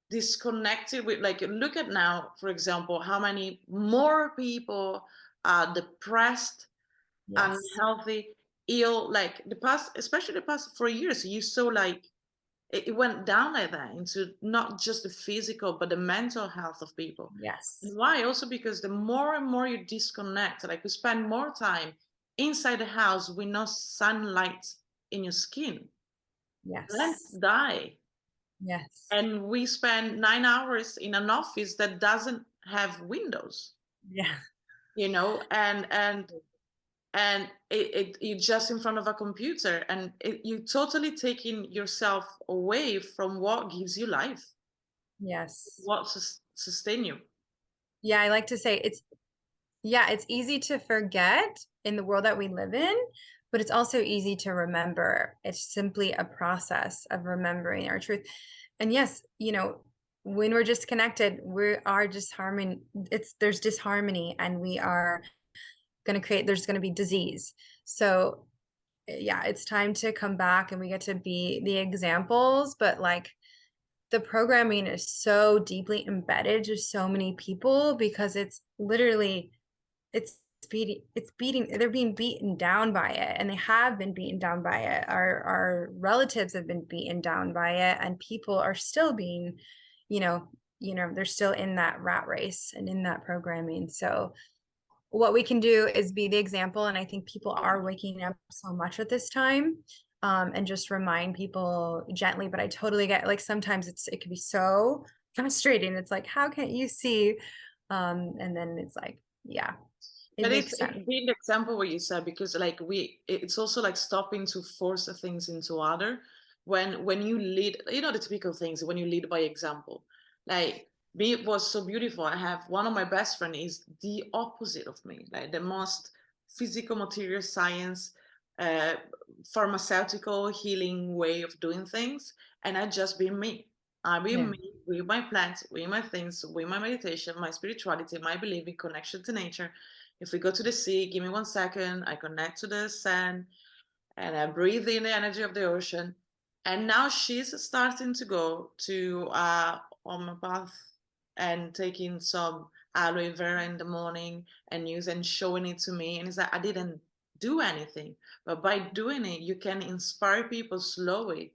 disconnected with, like, look at now, for example, how many more people are depressed, Yes. unhealthy, ill, like the past, especially the past 4 years, you saw like it went down like that into not just the physical but the mental health of people. Yes. And why? Also because the more and more you disconnect, like you spend more time inside the house with no sunlight in your skin, plants Yes. die. Yes. And we spend 9 hours in an office that doesn't have windows, Yeah. and you're just in front of a computer, and you're totally taking yourself away from what gives you life, Yes. what sustain you. Yeah, I like to say it's easy to forget in the world that we live in, but it's also easy to remember. It's simply a process of remembering our truth. And yes, when we're disconnected, we are disharmony. There's disharmony, and we are there's going to be disease. So yeah, it's time to come back, and we get to be the examples, but like the programming is so deeply embedded to so many people, because it's literally they're being beaten down by it, and they have been beaten down by it. Our relatives have been beaten down by it, and people are still being, they're still in that rat race and in that programming. So what we can do is be the example. And I think people are waking up so much at this time, and just remind people gently. But I totally get, like, sometimes it can be so frustrating. It's like, how can't you see? And then it's like, yeah. It But makes it's sense. been the example what you said, because like it's also like stopping to force the things into other. When you lead, you know, the typical things when you lead by example. Like me, it was so beautiful. I have one of my best friend is the opposite of me, like the most physical material science, uh, pharmaceutical healing way of doing things, and I just be me. I be Yeah. me with my plants, with my things, with my meditation, my spirituality, my believing, connection to nature. If we go to the sea, give me 1 second, I connect to the sand and I breathe in the energy of the ocean. And now she's starting to go to on a bath and taking some aloe vera in the morning and use and showing it to me. And it's like I didn't do anything, but by doing it, you can inspire people slowly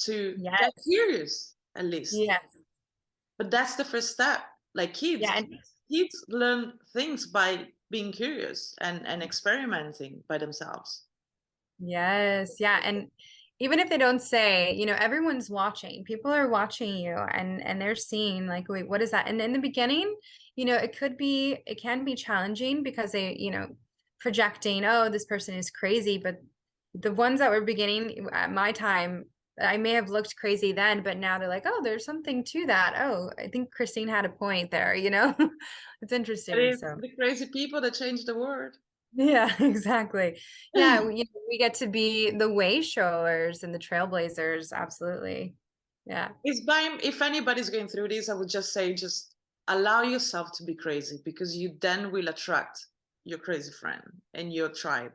to get Yes. curious at least. Yes. But that's the first step. Like Yeah. And kids learn things by being curious and experimenting by themselves. yes. Yeah. And even if they don't say, everyone's watching. People are watching you and they're seeing like, wait, what is that? And in the beginning, it can be challenging because projecting, oh, this person is crazy. But the ones that were beginning at my time, I may have looked crazy then, but now they're like, oh, there's something to that. Oh, I think Christine had a point there. It's It interesting. is So. the crazy people that change the world. Yeah, exactly. Yeah, we get to be the way showers and the trailblazers. Absolutely. Yeah. It's by if anybody's going through this, I would just say just allow yourself to be crazy because you then will attract your crazy friend and your tribe.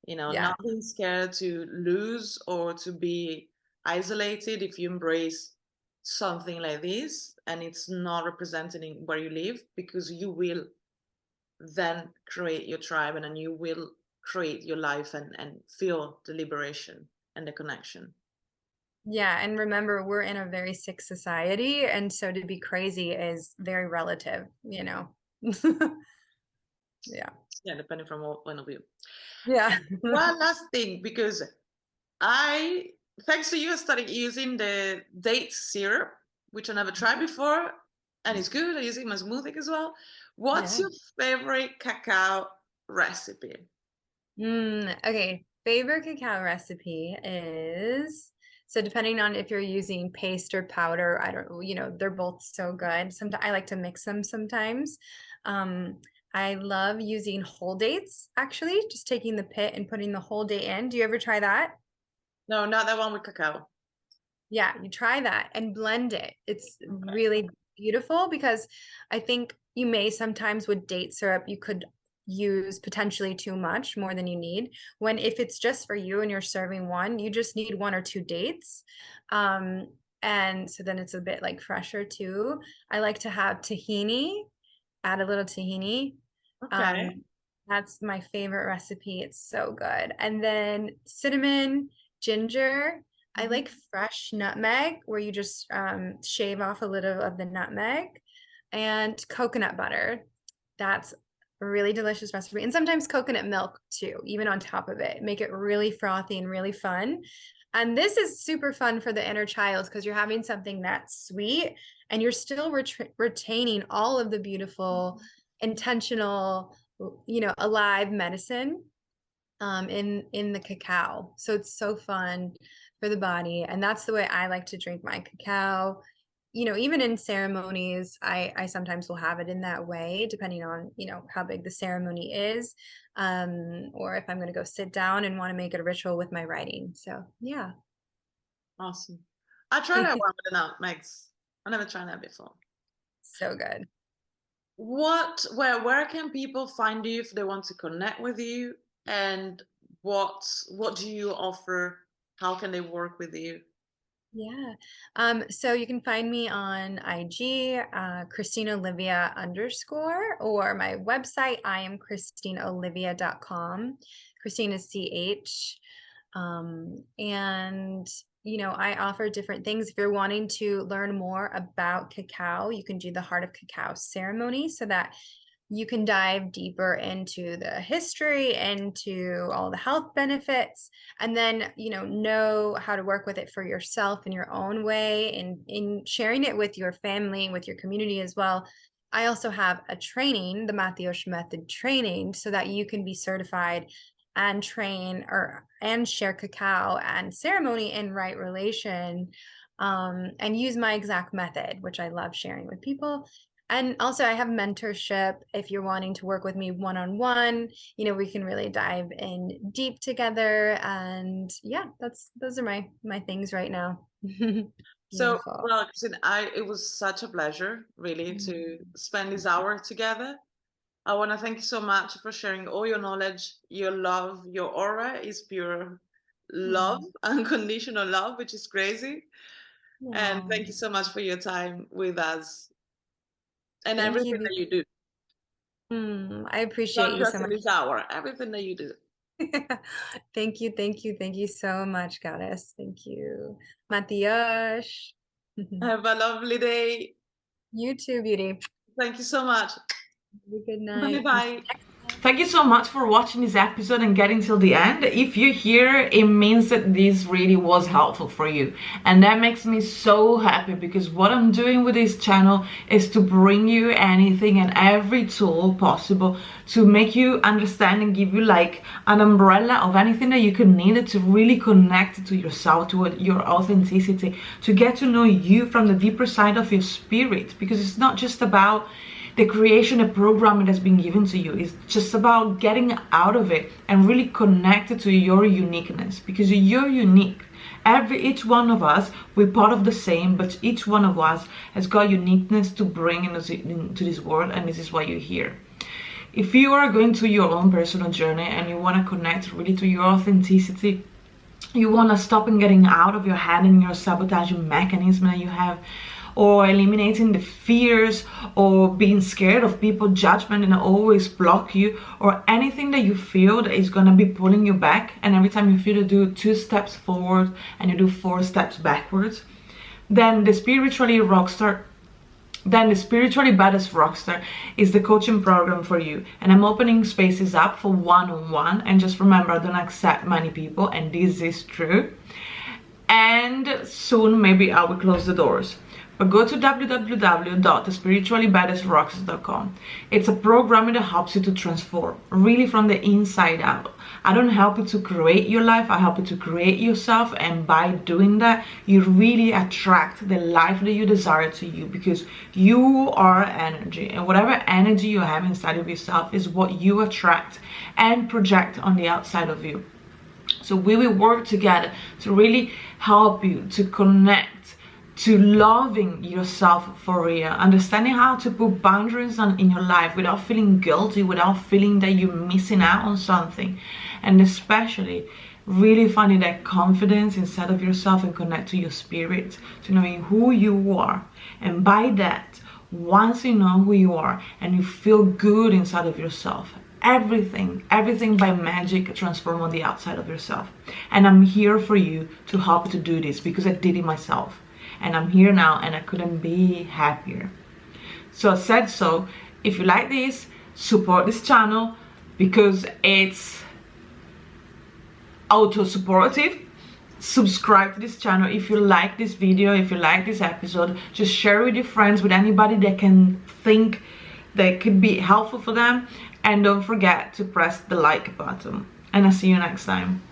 You know, Yeah. not being scared to lose or to be isolated if you embrace something like this and it's not representing where you live, because you will then create your tribe and then you will create your life and feel the liberation and the connection. Yeah. And remember, we're in a very sick society. And so to be crazy is very relative. Yeah. Yeah, depending from what point of view. Yeah. One last thing, because I, thanks to you, I started using the date syrup, which I never tried before, and it's good. I use it in my smoothie as well. What's Yeah. your favorite cacao recipe? Okay. Favorite cacao recipe is so depending on if you're using paste or powder, I don't, they're both so good. Sometimes I like to mix them sometimes. I love using whole dates, actually, just taking the pit and putting the whole date in. Do you ever try that? No, not that one with cacao. Yeah, you try that and blend it. It's Okay. really beautiful because I think you may sometimes with date syrup, you could use potentially too much, more than you need. When if it's just for you and you're serving one, you just need one or two dates. And so then it's a bit like fresher too. I like to have tahini, add a little tahini. Okay. Um, that's my favorite recipe. It's so good. And then cinnamon, ginger. I Mhm. like fresh nutmeg where you just shave off a little of the nutmeg and coconut butter. That's a really delicious recipe. And sometimes coconut milk too, even on top of it. Make it really frothy and really fun. And this is super fun for the inner child because you're having something that's sweet and you're still retaining all of the beautiful, intentional, alive medicine in the cacao. So it's so fun for the body. And that's the way I like to drink my cacao. Even in ceremonies, I sometimes will have it in that way, depending on, how big the ceremony is, or if I'm going to go sit down and want to make it a ritual with my writing. So yeah. Awesome. I tried that one with the nutmegs. I never tried that before. So good. Where can people find you if they want to connect with you? And what do you offer? How can they work with you? Yeah. So you can find me on IG, Christine Olivia _ or my website, I am christineolivia.com. Christine is CH. And I offer different things. If you're wanting to learn more about cacao, you can do the Heart of Cacao ceremony so that you can dive deeper into the history, into all the health benefits, and then know how to work with it for yourself in your own way, and in sharing it with your family, with your community as well, I also have a training, the Matthias Method training, so that you can be certified and train and share cacao and ceremony in right relation, and use my exact method, which I love sharing with people. And also I have mentorship. If you're wanting to work with me one-on-one, we can really dive in deep together. And yeah, those are my things right now. So, Beautiful. well, Christine, it was such a pleasure, really, to spend this hour together. I want to thank you so much for sharing all your knowledge, your love. Your aura is pure love, unconditional love, which is crazy. And Aw. thank you so much for your time with us and Thank everything you. that you do, I appreciate not you so just in much. this hour, everything that you do. Thank you, thank you, thank you so much, Goddess. Thank you. Matthias. Have a lovely day. You too, beauty. Thank you so much. Have a good Bye night. Until bye. next time. Thank you so much for watching this episode and getting till the end. If you're here, it means that this really was helpful for you. And that makes me so happy, because what I'm doing with this channel is to bring you anything and every tool possible to make you understand and give you like an umbrella of anything that you can need to really connect to yourself, to your authenticity, to get to know you from the deeper side of your spirit. Because it's not just about the creation, a program that has been given to you. Is just about getting out of it and really connected to your uniqueness, because you're unique. Each one of us, we're part of the same, but each one of us has got uniqueness to bring into this world, and this is why you're here. If you are going through your own personal journey and you want to connect really to your authenticity, you want to stop and getting out of your head and your sabotaging mechanism that you have, or eliminating the fears, or being scared of people judgment and always block you, or anything that you feel that is going to be pulling you back, and every time you feel to do 2 steps forward and you do 4 steps backwards, then the spiritually badass rockstar is the coaching program for you. And I'm opening spaces up for one-on-one. And just remember, I don't accept many people, and this is true. And soon maybe I will close the doors. But go to www.spirituallybadassrocks.com. It's a program that helps you to transform really from the inside out. I don't help you to create your life, I help you to create yourself, and by doing that, you really attract the life that you desire to you, because you are energy, and whatever energy you have inside of yourself is what you attract and project on the outside of you. So we will work together to really help you to connect to loving yourself for real, understanding how to put boundaries in your life without feeling guilty, without feeling that you're missing out on something, and especially really finding that confidence inside of yourself and connect to your spirit, to knowing who you are. And by that, once you know who you are and you feel good inside of yourself, everything by magic transform on the outside of yourself. And I'm here for you to help you to do this, because I did it myself. And I'm here now, and I couldn't be happier. So I said so. If you like this, support this channel, because it's auto-supportive. Subscribe to this channel if you like this video, if you like this episode. Just share with your friends, with anybody that can think that could be helpful for them. And don't forget to press the like button. And I'll see you next time.